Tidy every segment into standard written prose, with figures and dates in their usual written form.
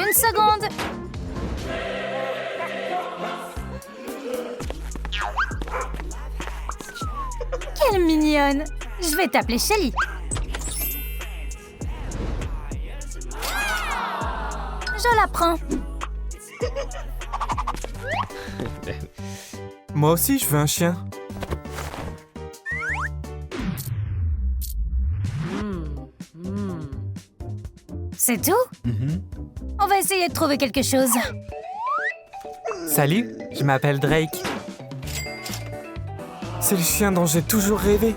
Une seconde. Quelle mignonne. Je vais t'appeler Shelly. Je la prends. Moi aussi, je veux un chien. C'est tout? On va essayer de trouver quelque chose. Salut, je m'appelle Drake. C'est le chien dont j'ai toujours rêvé.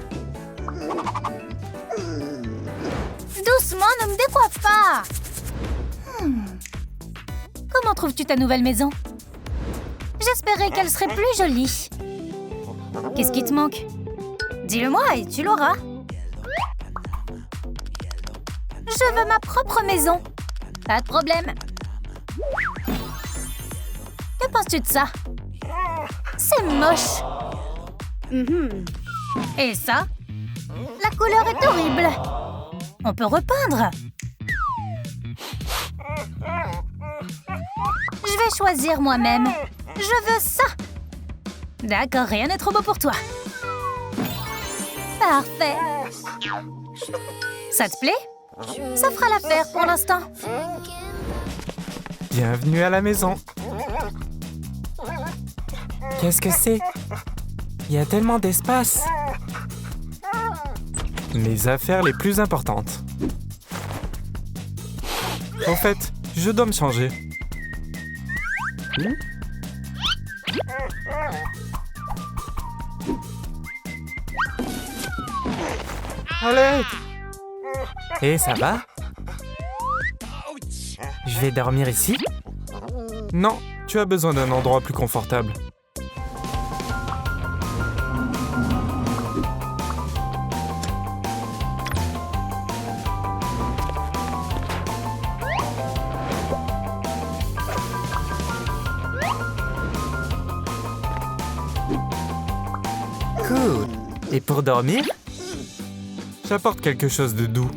Doucement, ne me décoiffe pas. Comment trouves-tu ta nouvelle maison? J'espérais qu'elle serait plus jolie. Qu'est-ce qui te manque? Dis-le-moi et tu l'auras. Je veux ma propre maison. Pas de problème. Que penses-tu de ça? C'est moche. Et ça? La couleur est horrible. On peut repeindre. Je vais choisir moi-même. Je veux ça. D'accord, rien n'est trop beau pour toi. Parfait. Ça te plaît? Ça fera l'affaire pour l'instant. Bienvenue à la maison. Qu'est-ce que c'est? Il y a tellement d'espace. Mes affaires les plus importantes. En fait, je dois me changer. Allez! Et ça va? Je vais dormir ici? Non, tu as besoin d'un endroit plus confortable. Cool. Et pour dormir? J'apporte quelque chose de doux.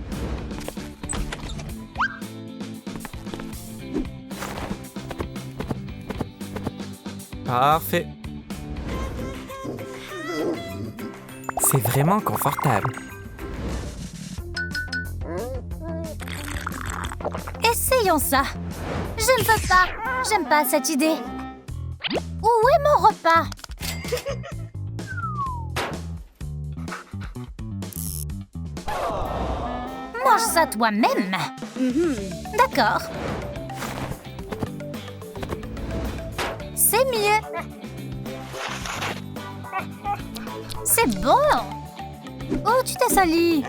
Parfait. C'est vraiment confortable. Essayons ça. Je ne veux pas. J'aime pas cette idée. Où est mon repas? Mange ça toi-même. D'accord. C'est mieux. C'est bon. Oh, tu t'es sali.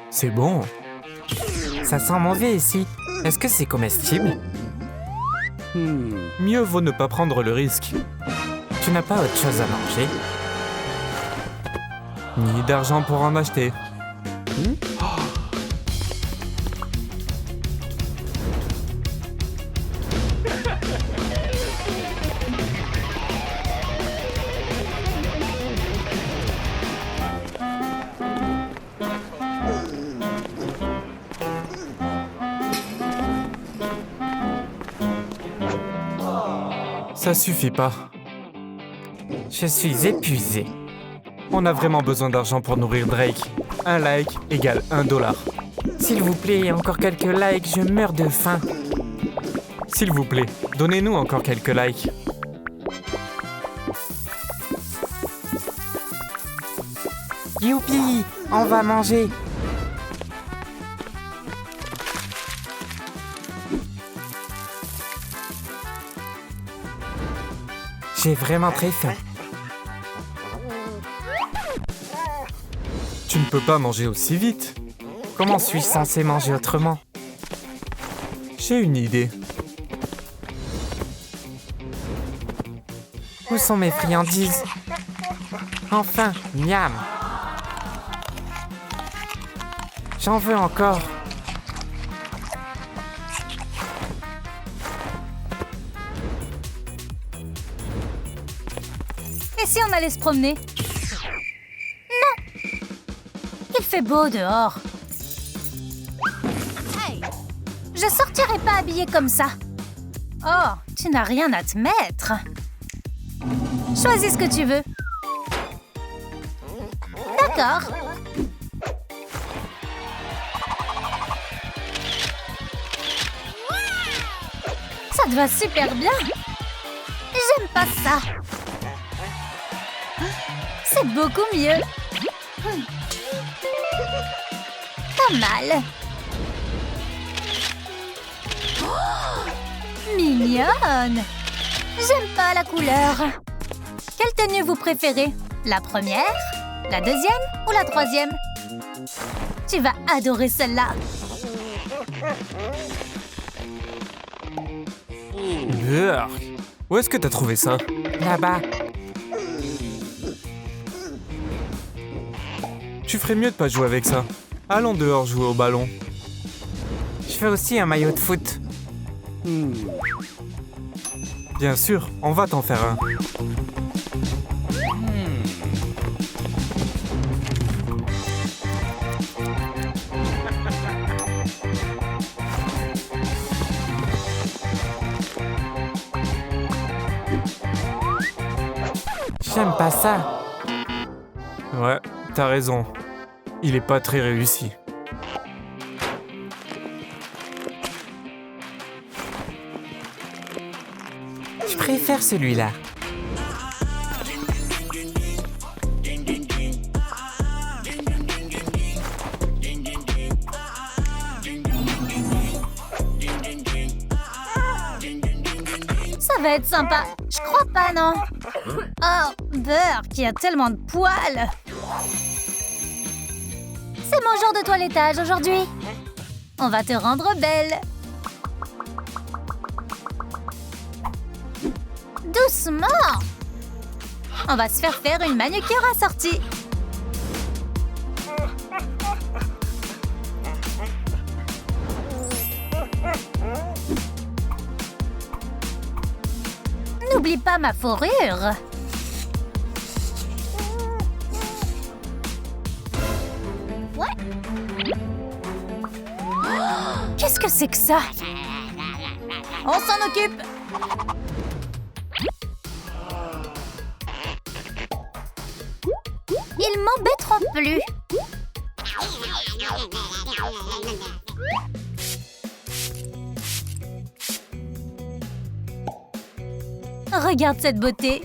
C'est bon. Ça sent mauvais ici. Est-ce que c'est comestible? Mieux vaut ne pas prendre le risque. Tu n'as pas autre chose à manger? Ni d'argent pour en acheter. Ça suffit pas. Je suis épuisé. On a vraiment besoin d'argent pour nourrir Drake. Un like égale $1. S'il vous plaît, encore quelques likes, je meurs de faim. S'il vous plaît, donnez-nous encore quelques likes. Youpi, on va manger. J'ai vraiment très faim. Tu ne peux pas manger aussi vite. Comment suis-je censé manger autrement? J'ai une idée. Où sont mes friandises? Enfin, miam! J'en veux encore. Et si on allait se promener? Il fait beau dehors. Je sortirai pas habillée comme ça. Oh, tu n'as rien à te mettre. Choisis ce que tu veux. D'accord. Ça te va super bien. J'aime pas ça. C'est beaucoup mieux. Pas mal. Oh, mignonne. J'aime pas la couleur. Quelle tenue vous préférez? La première, la deuxième ou la troisième? Tu vas adorer celle-là. Urgh. Où est-ce que t'as trouvé ça? Là-bas. Tu ferais mieux de pas jouer avec ça. Allons dehors jouer au ballon. Je fais aussi un maillot de foot. Bien sûr, on va t'en faire un. J'aime pas ça. Ouais, t'as raison. Il est pas très réussi. Je préfère celui-là. Ça va être sympa. Je crois pas, non? Oh, Burk, il y a tellement de poils. C'est mon jour de toilettage aujourd'hui. On va te rendre belle. Doucement. On va se faire une manucure assortie. N'oublie pas ma fourrure. Qu'est-ce que c'est que ça? On s'en occupe. Ils m'embêteront plus. Regarde cette beauté.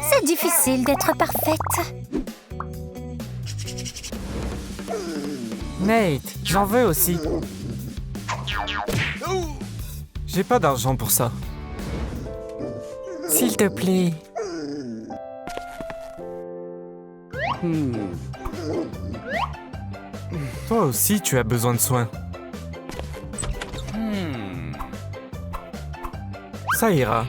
C'est difficile d'être parfaite. Nate, j'en veux aussi. J'ai pas d'argent pour ça. S'il te plaît. Toi aussi, tu as besoin de soins. Ça ira.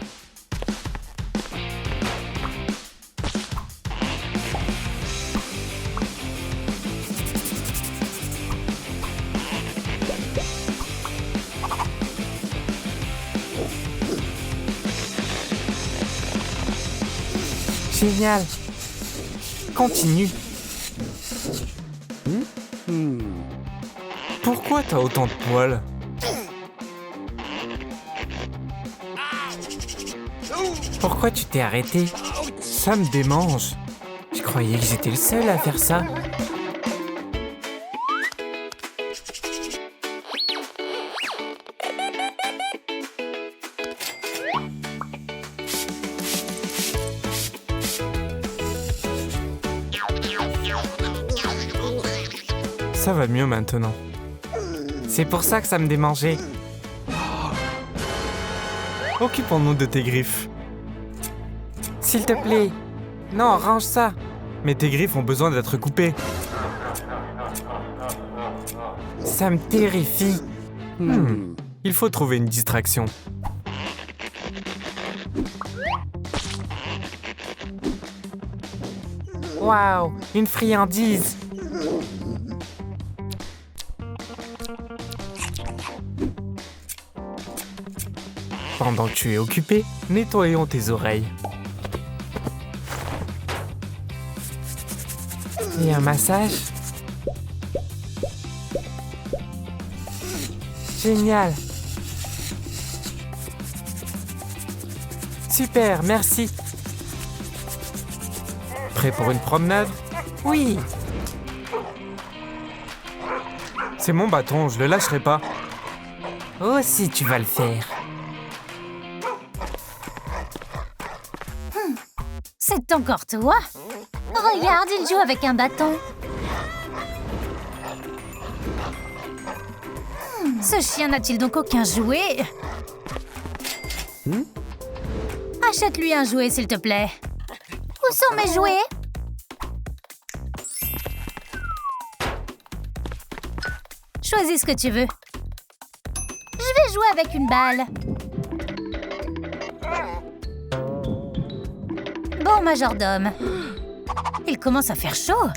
Génial. Continue. Pourquoi t'as autant de poils? Pourquoi tu t'es arrêté? Ça me démange. Je croyais que j'étais le seul à faire ça. Ça va mieux maintenant. C'est pour ça que ça me démangeait. Occupons-nous de tes griffes. S'il te plaît. Non, range ça. Mais tes griffes ont besoin d'être coupées. Ça me terrifie. Il faut trouver une distraction. Waouh, une friandise. Pendant que tu es occupé, nettoyons tes oreilles. Et un massage? Génial. Super, merci. Prêt pour une promenade? Oui. C'est mon bâton, je le lâcherai pas. Oh, si tu vas le faire. C'est encore toi? Regarde, il joue avec un bâton. Ce chien n'a-t-il donc aucun jouet? Achète-lui un jouet, s'il te plaît. Où sont mes jouets? Choisis ce que tu veux. Je vais jouer avec une balle. Bon, majordome. Il commence à faire chaud.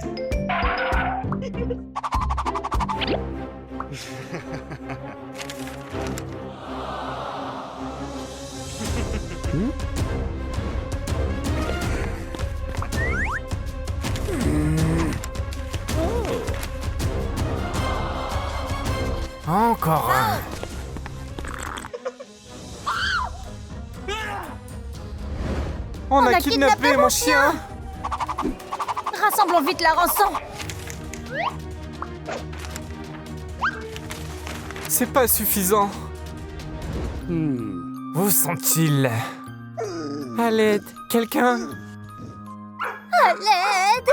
Encore un. On a kidnappé mon chien. Rassemblons vite la rançon. C'est pas suffisant. Où sont-ils? À l'aide, quelqu'un? À l'aide!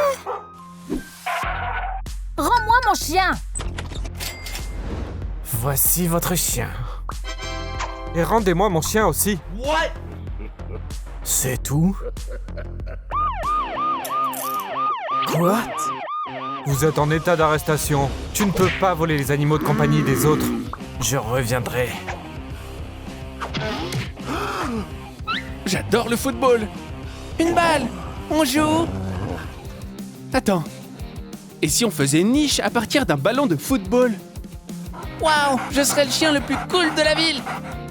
Rends-moi mon chien! Voici votre chien. Et rendez-moi mon chien aussi. C'est tout? Quoi? Vous êtes en état d'arrestation. Tu ne peux pas voler les animaux de compagnie des autres. Je reviendrai. J'adore le football. Une balle. On joue. Attends. Et si on faisait une niche à partir d'un ballon de football? Waouh, je serais le chien le plus cool de la ville.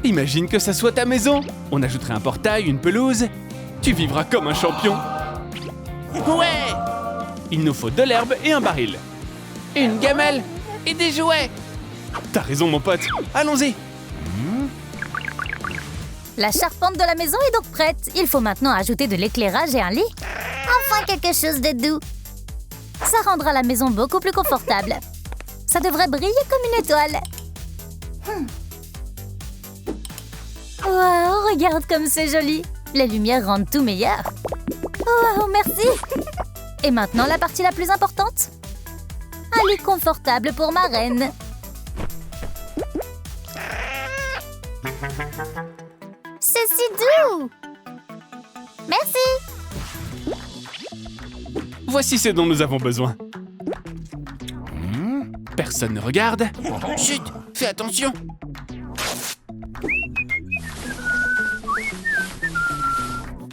Imagine que ça soit ta maison. On ajouterait un portail, une pelouse. Tu vivras comme un champion. Ouais. Il nous faut de l'herbe et un baril. Une gamelle et des jouets. T'as raison, mon pote. Allons-y. La charpente de la maison est donc prête. Il faut maintenant ajouter de l'éclairage et un lit. Enfin quelque chose de doux. Ça rendra la maison beaucoup plus confortable. Ça devrait briller comme une étoile. Wow, regarde comme c'est joli. Les lumières rendent tout meilleur. Wow, merci. Et maintenant, la partie la plus importante. Un lit confortable pour ma reine. C'est si doux. Merci. Voici ce dont nous avons besoin. Personne ne regarde. Chut, fais attention.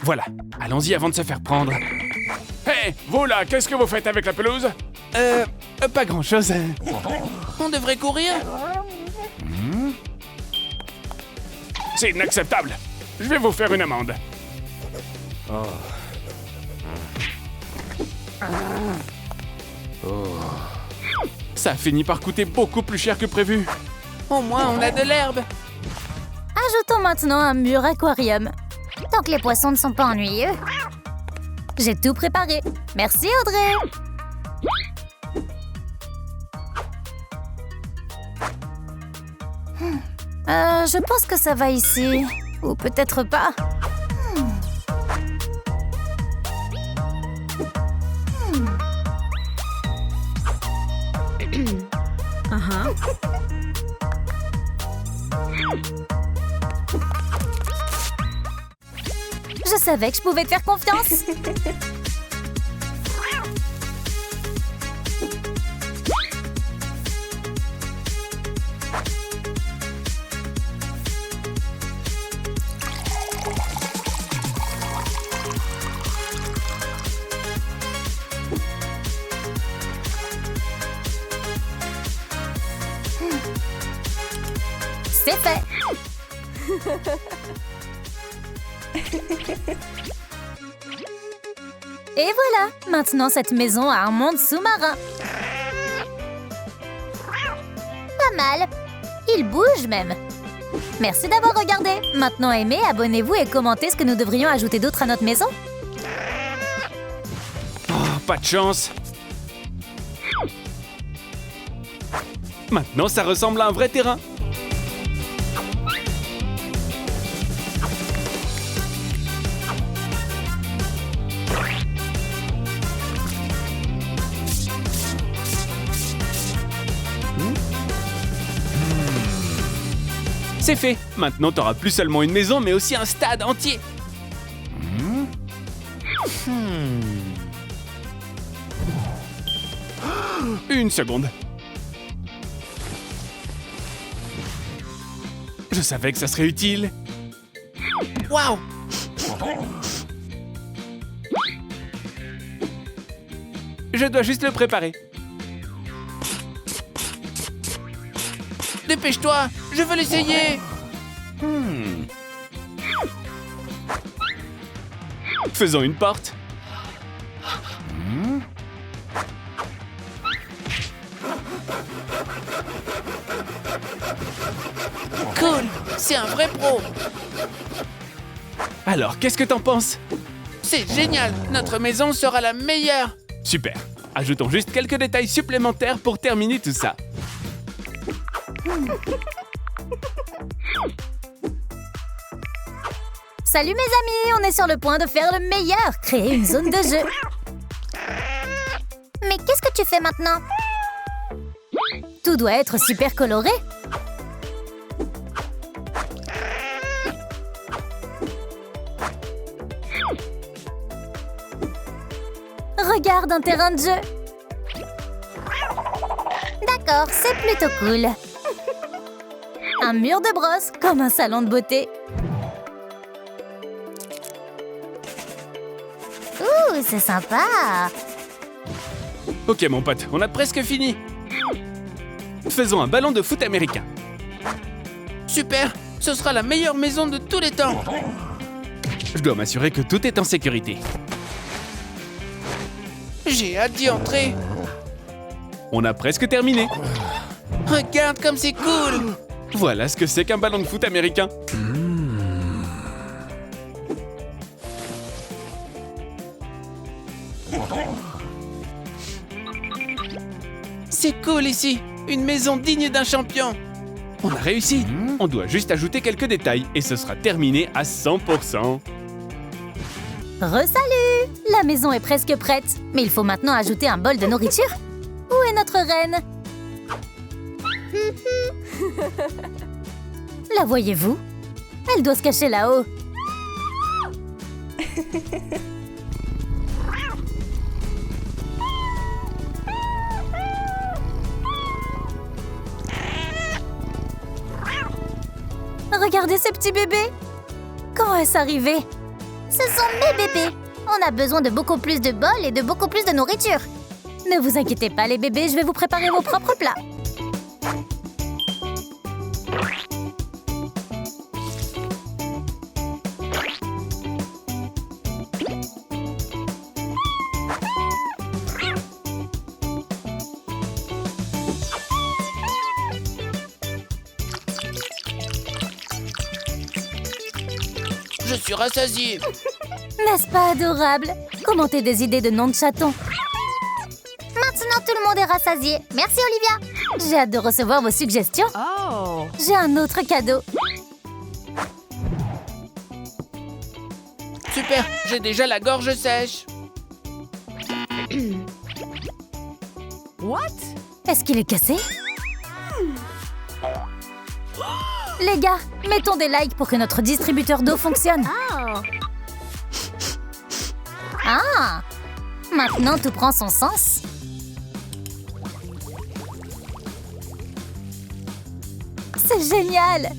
Voilà, allons-y avant de se faire prendre. Hé, vous là, qu'est-ce que vous faites avec la pelouse? Pas grand-chose. On devrait courir? C'est inacceptable. Je vais vous faire une amende. Ça a fini par coûter beaucoup plus cher que prévu. Au moins, on a de l'herbe. Ajoutons maintenant un mur aquarium. Tant que les poissons ne sont pas ennuyeux. J'ai tout préparé. Merci, Audrey. Je pense que ça va ici. Ou peut-être pas. Je savais que je pouvais te faire confiance. C'est fait. Et voilà, maintenant cette maison a un monde sous-marin. Pas mal. Il bouge même. Merci d'avoir regardé. Maintenant aimez, abonnez-vous et commentez ce que nous devrions ajouter d'autre à notre maison. Oh, pas de chance. Maintenant, ça ressemble à un vrai terrain. C'est fait. Maintenant, t'auras plus seulement une maison, mais aussi un stade entier. Une seconde. Je savais que ça serait utile. Waouh! Je dois juste le préparer. Dépêche-toi, je veux l'essayer. Faisons une porte. Cool, c'est un vrai pro. Alors, qu'est-ce que t'en penses? C'est génial, notre maison sera la meilleure. Super, ajoutons juste quelques détails supplémentaires pour terminer tout ça. Salut mes amis, on est sur le point de faire le meilleur, créer une zone de jeu. Mais qu'est-ce que tu fais maintenant? Tout doit être super coloré. Regarde un terrain de jeu. D'accord, c'est plutôt cool. Un mur de brosse, comme un salon de beauté. Ouh, c'est sympa. Ok mon pote, on a presque fini. Faisons un ballon de foot américain. Super, ce sera la meilleure maison de tous les temps. Je dois m'assurer que tout est en sécurité. J'ai hâte d'y entrer. On a presque terminé. Regarde comme c'est cool. Voilà ce que c'est qu'un ballon de foot américain. C'est cool ici. Une maison digne d'un champion. On a réussi. On doit juste ajouter quelques détails et ce sera terminé à 100%. Re-salut! La maison est presque prête, mais il faut maintenant ajouter un bol de nourriture. Où est notre reine? La voyez-vous? Elle doit se cacher là-haut. Regardez ce petit bébé! Quand est-ce arrivé? Ce sont mes bébés! On a besoin de beaucoup plus de bols et de beaucoup plus de nourriture. Ne vous inquiétez pas les bébés, je vais vous préparer vos propres plats. Je suis rassasié. N'est-ce pas adorable? Commentez des idées de noms de chatons. Maintenant, tout le monde est rassasié. Merci, Olivia. J'ai hâte de recevoir vos suggestions. Oh. J'ai un autre cadeau. Super, j'ai déjà la gorge sèche. What? Est-ce qu'il est cassé? Les gars, mettons des likes pour que notre distributeur d'eau fonctionne. Oh. Ah! Maintenant, tout prend son sens. C'est génial!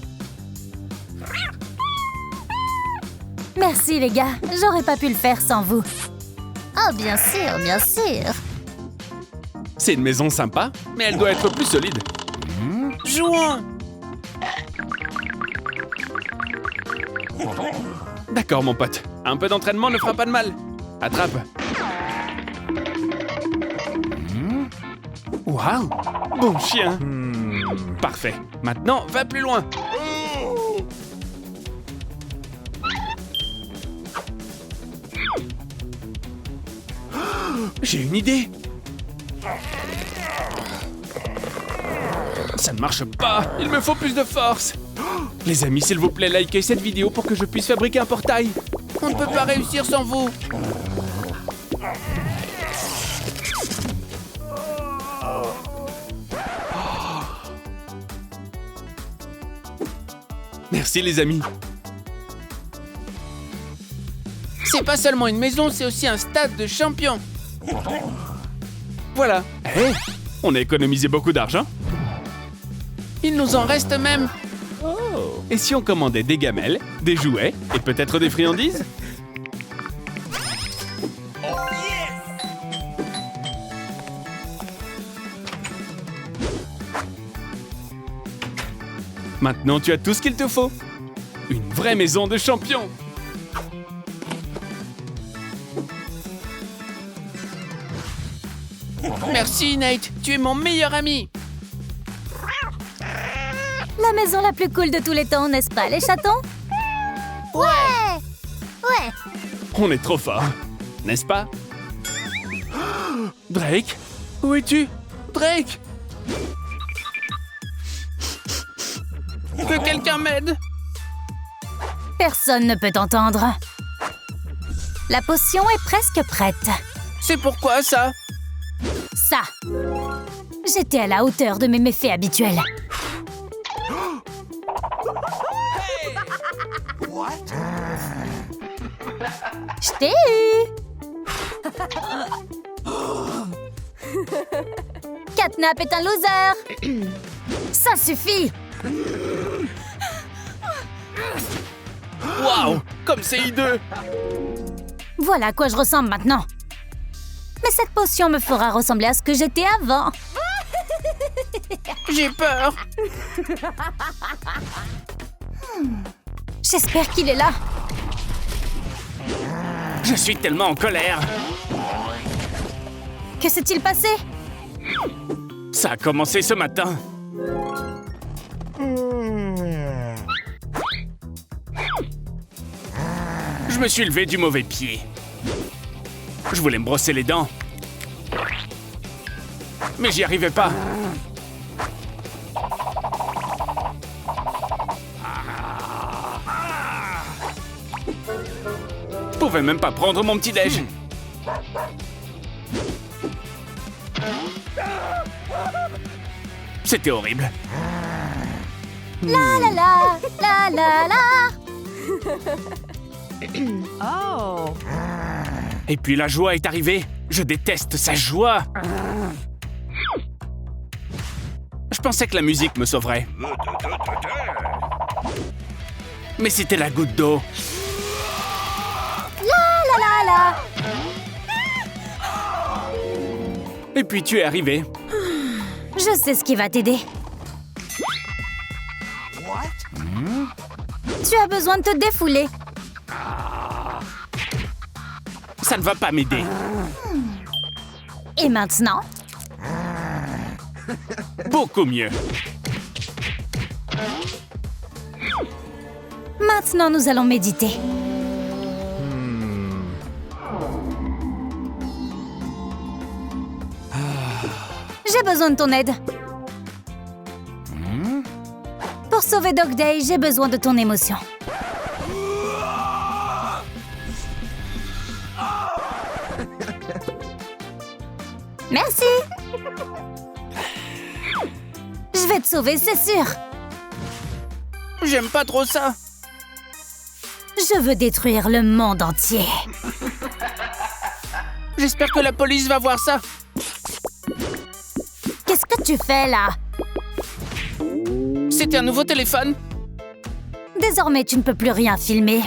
Merci les gars, j'aurais pas pu le faire sans vous. Oh, bien sûr, bien sûr. C'est une maison sympa, mais elle doit être plus solide. Jouons! D'accord, mon pote. Un peu d'entraînement ne fera pas de mal. Attrape. Waouh! Bon chien. Parfait. Maintenant, va plus loin. J'ai une idée. Ça ne marche pas. Il me faut plus de force. Les amis, s'il vous plaît, likez cette vidéo pour que je puisse fabriquer un portail. On ne peut pas réussir sans vous. Merci les amis. C'est pas seulement une maison, c'est aussi un stade de champions. Voilà. Hey, on a économisé beaucoup d'argent. Il nous en reste même. Et si on commandait des gamelles, des jouets et peut-être des friandises? Maintenant, tu as tout ce qu'il te faut. Une vraie maison de champions. Merci, Nate. Tu es mon meilleur ami. La maison la plus cool de tous les temps, n'est-ce pas, les chatons? Ouais! Ouais! On est trop fort, n'est-ce pas? Drake? Où es-tu? Drake? Que quelqu'un m'aide? Personne ne peut t'entendre. La potion est presque prête. C'est pourquoi ça? Ça! J'étais à la hauteur de mes méfaits habituels. Je t'ai eu! Catnap est un loser! Ça suffit! Waouh! Comme c'est hideux! Voilà à quoi je ressemble maintenant. Mais cette potion me fera ressembler à ce que j'étais avant. J'ai peur! J'espère qu'il est là. Je suis tellement en colère! Que s'est-il passé? Ça a commencé ce matin. Je me suis levé du mauvais pied. Je voulais me brosser les dents. Mais j'y arrivais pas. Je pouvais même pas prendre mon petit-déj. C'était horrible. La la la, la la la. Oh. Et puis la joie est arrivée. Je déteste sa joie. Je pensais que la musique me sauverait. Mais c'était la goutte d'eau. La la la. Et puis tu es arrivé. Je sais ce qui va t'aider. Tu as besoin de te défouler. Ça ne va pas m'aider. Et maintenant? Beaucoup mieux. Maintenant, nous allons méditer. J'ai besoin de ton aide. Pour sauver Dog Day, j'ai besoin de ton émotion. Merci. Je vais te sauver, c'est sûr. J'aime pas trop ça. Je veux détruire le monde entier. J'espère que la police va voir ça. Qu'est-ce que tu fais là? C'était un nouveau téléphone. Désormais, tu ne peux plus rien filmer.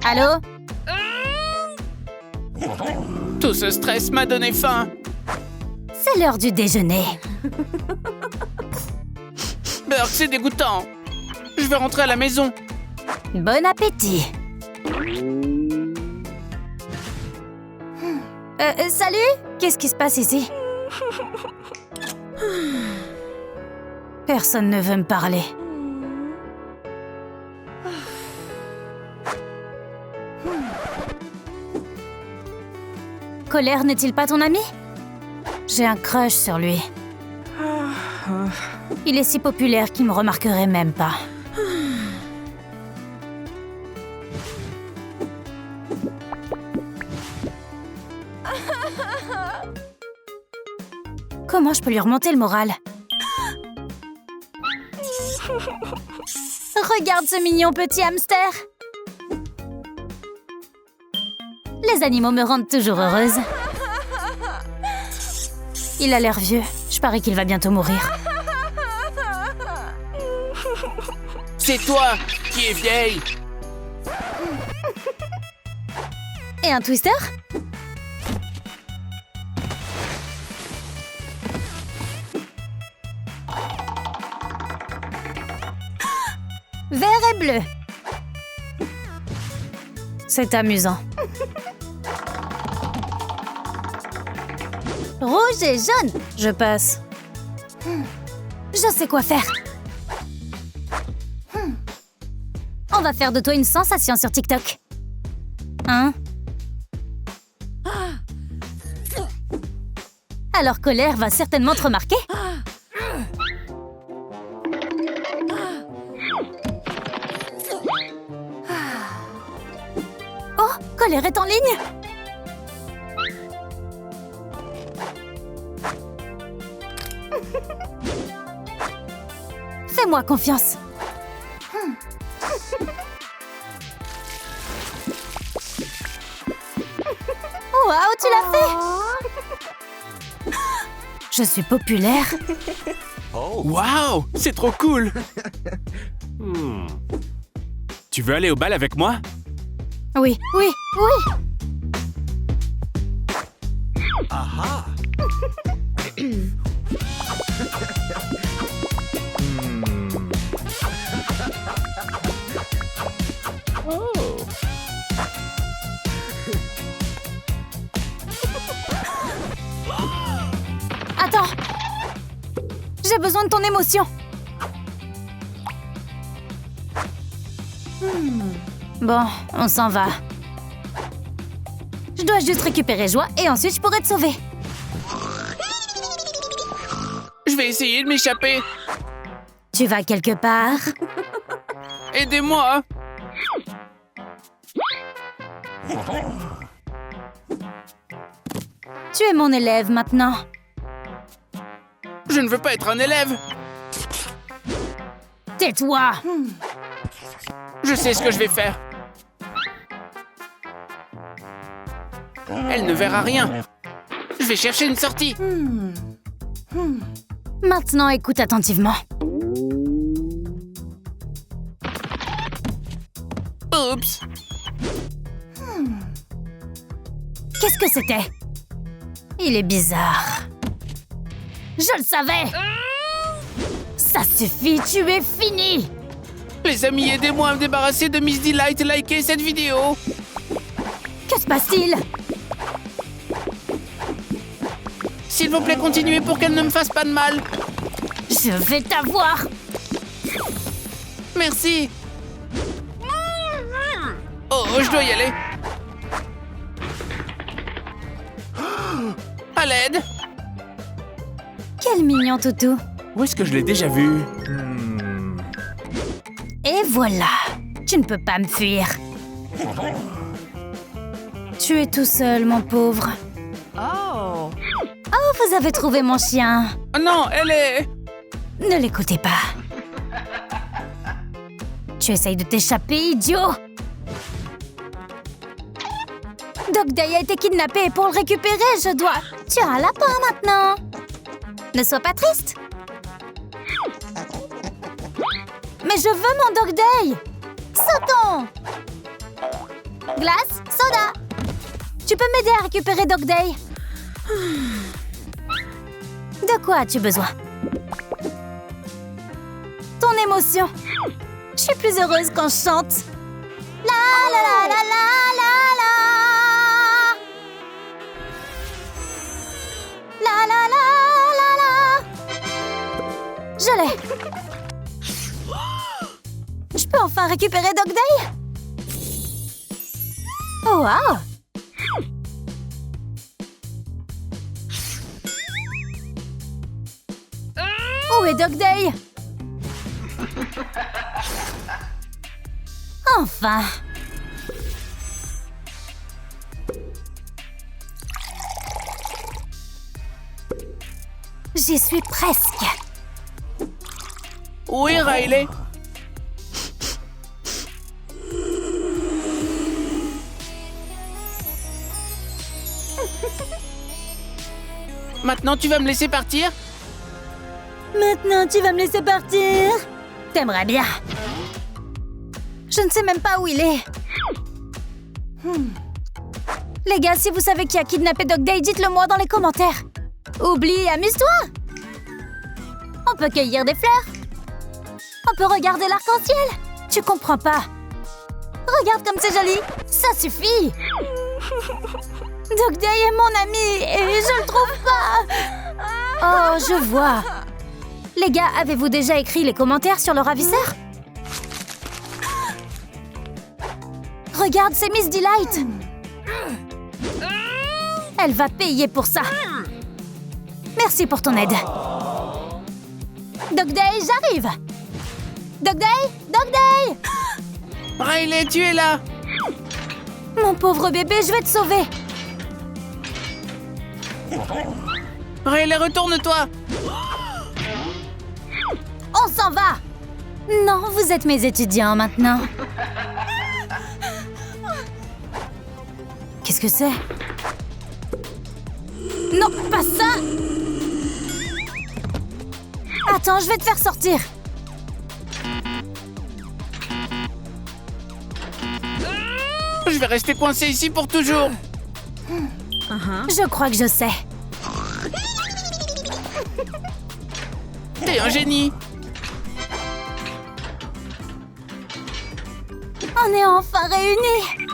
Allô? Tout ce stress m'a donné faim. C'est l'heure du déjeuner. Burk, c'est dégoûtant. Je vais rentrer à la maison. Bon appétit. Salut? Qu'est-ce qui se passe ici? Personne ne veut me parler. Colère n'est-il pas ton ami? J'ai un crush sur lui. Il est si populaire qu'il me remarquerait même pas. Comment je peux lui remonter le moral? Regarde ce mignon petit hamster! Les animaux me rendent toujours heureuse. Il a l'air vieux. Je parie qu'il va bientôt mourir. C'est toi qui es vieille. Et un twister? Vert et bleu. C'est amusant. Rouge et jaune. Je passe. Je sais quoi faire. On va faire de toi une sensation sur TikTok. Hein? Alors Colère va certainement te remarquer. Oh, Colère est en ligne. Fais-moi confiance. Waouh, tu l'as fait! Je suis populaire. Waouh, c'est trop cool. Tu veux aller au bal avec moi? Oui, oui, oui. Attends. J'ai besoin de ton émotion. Bon, on s'en va. Je dois juste récupérer Joie et ensuite je pourrai te sauver. Je vais essayer de m'échapper. Tu vas quelque part? Aidez-moi. Tu es mon élève maintenant. Je ne veux pas être un élève. Tais-toi! Je sais ce que je vais faire. Elle ne verra rien. Je vais chercher une sortie. Maintenant, écoute attentivement. Oups. Qu'est-ce que c'était? Il est bizarre. Je le savais! Ça suffit, tu es fini! Les amis, aidez-moi à me débarrasser de Miss Delight. Likez cette vidéo. Que se passe-t-il? S'il vous plaît, continuez pour qu'elle ne me fasse pas de mal. Je vais t'avoir! Merci. Oh, je dois y aller. À l'aide. Quel mignon toutou! Où est-ce que je l'ai déjà vu? Et voilà! Tu ne peux pas me fuir. Tu es tout seul, mon pauvre. Oh. Oh, vous avez trouvé mon chien. Oh non, elle est... Ne l'écoutez pas. Tu essayes de t'échapper, idiot! Dog Day a été kidnappé et pour le récupérer, je dois... Tu as un lapin maintenant. Ne sois pas triste. Mais je veux mon Dog Day. Sautons. Glace, soda. Tu peux m'aider à récupérer Dog Day? De quoi as-tu besoin? Ton émotion. Je suis plus heureuse quand je chante. La la la la la la la. La la la la la. l'ai. Je peux enfin récupérer Dog Day? Oh, wow! Où est Dog Day? Enfin! J'y suis presque. Oui, Riley. Maintenant, tu vas me laisser partir? Maintenant, tu vas me laisser partir? T'aimerais bien. Je ne sais même pas où il est. Les gars, si vous savez qui a kidnappé Dog Day, dites-le moi dans les commentaires. Oublie, amuse-toi. On peut cueillir des fleurs. On peut regarder l'arc-en-ciel. Tu comprends pas. Regarde comme c'est joli. Ça suffit. Dog Day est mon ami et je le trouve pas. Oh, je vois. Les gars, avez-vous déjà écrit les commentaires sur le ravisseur? Regarde, c'est Miss Delight. Elle va payer pour ça. Merci pour ton aide. Dog Day, j'arrive. Dog Day, Dog Day. Riley, tu es là. Mon pauvre bébé, je vais te sauver. Riley, retourne-toi. On s'en va. Non, vous êtes mes étudiants maintenant. Qu'est-ce que c'est? Non, pas ça. Attends, je vais te faire sortir. Je vais rester coincé ici pour toujours. Je crois que je sais. T'es un génie. On est enfin réunis.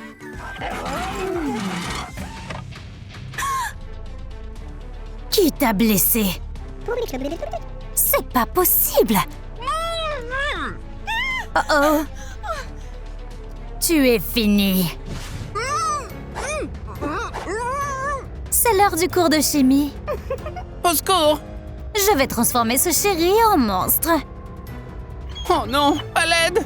Qui t'a blessé? C'est pas possible. Oh oh. Tu es fini. C'est l'heure du cours de chimie. Au secours. Je vais transformer ce chéri en monstre. Oh non, à l'aide.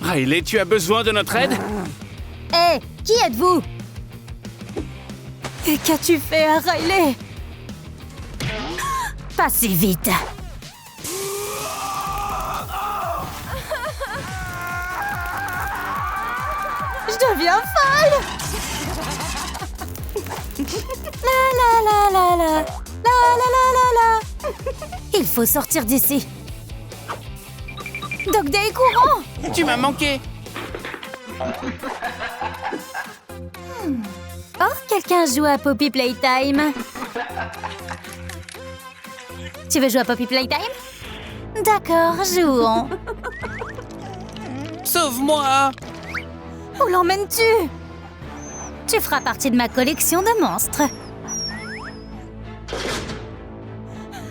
Riley, tu as besoin de notre aide? Hé, qui êtes-vous? Et qu'as-tu fait à Riley? Pas si vite. Je deviens folle. La la la la la. La la la la la. Il faut sortir d'ici. Dog Day courant. Tu m'as manqué. Oh, quelqu'un joue à Poppy Playtime. Tu veux jouer à Poppy Playtime? D'accord, jouons. Sauve-moi. Où l'emmènes-tu? Tu feras partie de ma collection de monstres.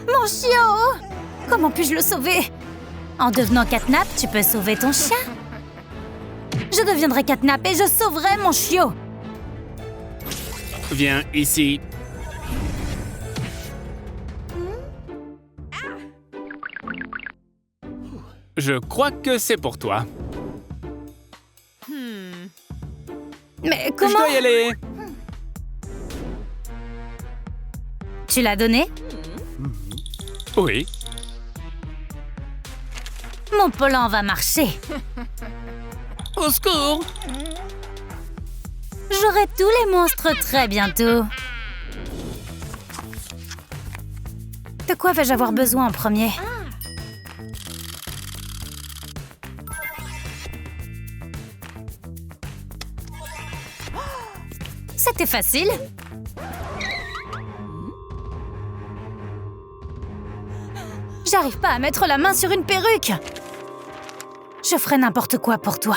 Mon chiot! Comment puis-je le sauver? En devenant Catnap, tu peux sauver ton chien. Je deviendrai Catnap et je sauverai mon chiot. Viens ici. Je crois que c'est pour toi. Mais Je comment? dois y aller. Tu l'as donné? Oui. Mon plan va marcher. Au secours. J'aurai tous les monstres très bientôt. De quoi vais-je avoir besoin en premier? C'était facile. J'arrive pas à mettre la main sur une perruque. Je ferai n'importe quoi pour toi.